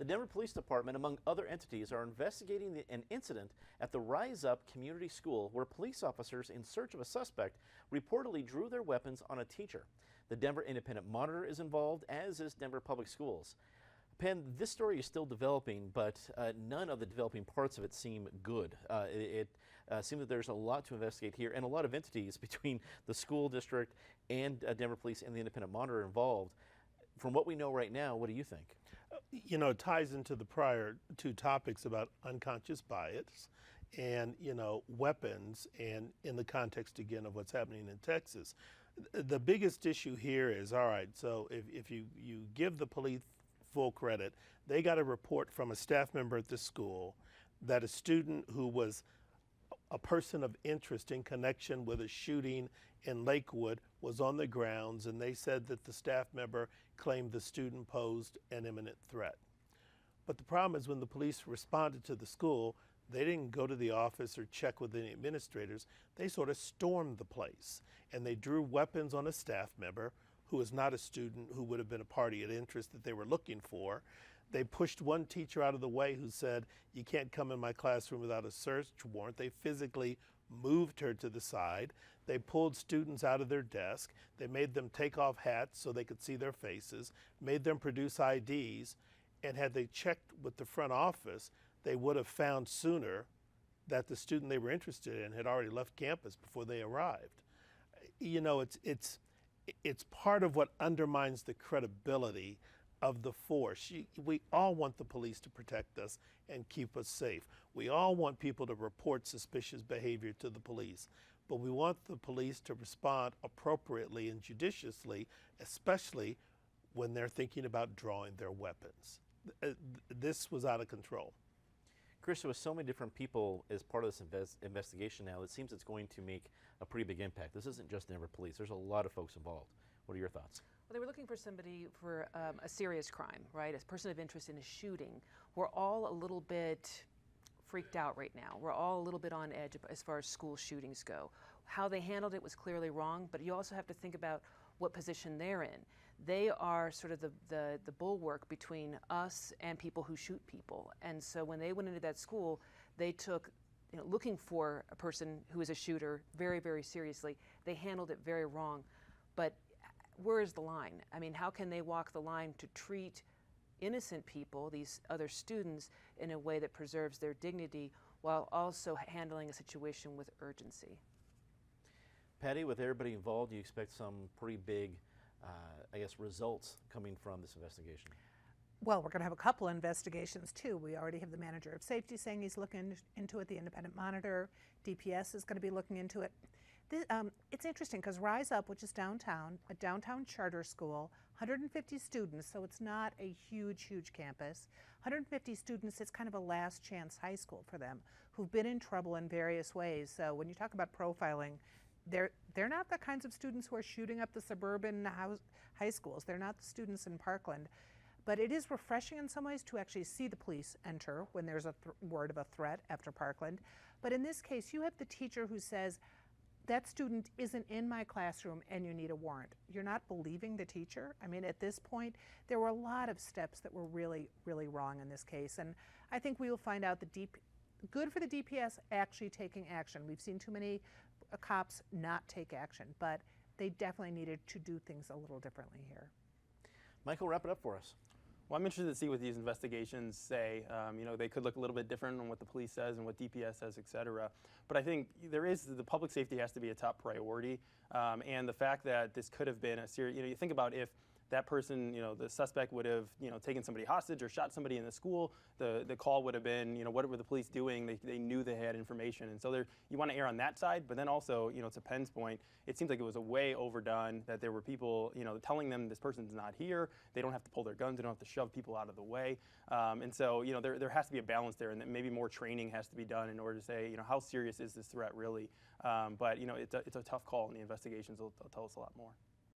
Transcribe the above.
The Denver Police Department, among other entities, are investigating an incident at the Rise Up Community School where police officers in search of a suspect reportedly drew their weapons on a teacher. The Denver Independent Monitor is involved, as is Denver Public Schools. Penn, this story is still developing, but none of the developing parts of it seem good. It seems that there's a lot to investigate here, and a lot of entities between the school district and Denver Police and the Independent Monitor involved. From what we know right now, what do you think? You know, it ties into the prior two topics about unconscious bias and, weapons, and in the context, again, of what's happening in Texas. The biggest issue here is, all right, so if you give the police full credit, they got a report from a staff member at the school that a student who was a person of interest in connection with a shooting in Lakewood was on the grounds, and they said that the staff member claimed the student posed an imminent threat. But the problem is when the police responded to the school, they didn't go to the office or check with any administrators. They sort of stormed the place, and they drew weapons on a staff member who was not a student who would have been a party of interest that they were looking for. They pushed one teacher out of the way who said, "You can't come in my classroom without a search warrant." They physically moved her to the side. They pulled students out of their desk. They made them take off hats so they could see their faces, made them produce IDs, and had they checked with the front office, they would have found sooner that the student they were interested in had already left campus before they arrived. You know, it's part of what undermines the credibility of the force. We all want the police to protect us and keep us safe. We all want people to report suspicious behavior to the police, but we want the police to respond appropriately and judiciously, especially when they're thinking about drawing their weapons. This was out of control. Chris, with so many different people as part of this investigation now, it seems it's going to make a pretty big impact. This isn't just Denver Police. There's a lot of folks involved. What are your thoughts? Well, they were looking for somebody for a serious crime, right? A person of interest in a shooting. We're all a little bit freaked out right now. We're all a little bit on edge as far as school shootings go. How they handled it was clearly wrong, but you also have to think about what position they're in. They are sort of the bulwark between us and people who shoot people. And so when they went into that school, they took looking for a person who is a shooter very, very seriously. They handled it very wrong. But where is the line? I mean, how can they walk the line to treat innocent people, these other students, in a way that preserves their dignity while also handling a situation with urgency? Patty, with everybody involved, do you expect some pretty big, results coming from this investigation? Well, we're going to have a couple of investigations too. We already have the manager of safety saying he's looking into it. The Independent Monitor, DPS is going to be looking into it. It's interesting because Rise Up, which is downtown, a downtown charter school, 150 students, so it's not a huge campus. 150 students, it's kind of a last chance high school for them who've been in trouble in various ways. So when you talk about profiling, they're not the kinds of students who are shooting up the suburban high schools. They're not the students in Parkland. But it is refreshing in some ways to actually see the police enter when there's a word of a threat after Parkland. But in this case, you have the teacher who says, that student isn't in my classroom and you need a warrant. You're not believing the teacher. I mean, at this point, there were a lot of steps that were really wrong in this case. And I think we will find out good for the DPS actually taking action. We've seen too many cops not take action, but they definitely needed to do things a little differently here. Michael, wrap it up for us. Well, I'm interested to see what these investigations say. They could look a little bit different on what the police says and what DPS says, et cetera. But I think the public safety has to be a top priority. And the fact that this could have been a serious, you think about if that person, the suspect would have, taken somebody hostage or shot somebody in the school, the call would have been, what were the police doing? They knew they had information. And so you want to err on that side, but then also, to Penn's point, it seems like it was a way overdone, that there were people, telling them this person's not here. They don't have to pull their guns. They don't have to shove people out of the way. And so, there has to be a balance there, and that maybe more training has to be done in order to say, how serious is this threat really? But, it's a tough call, and the investigations will tell us a lot more.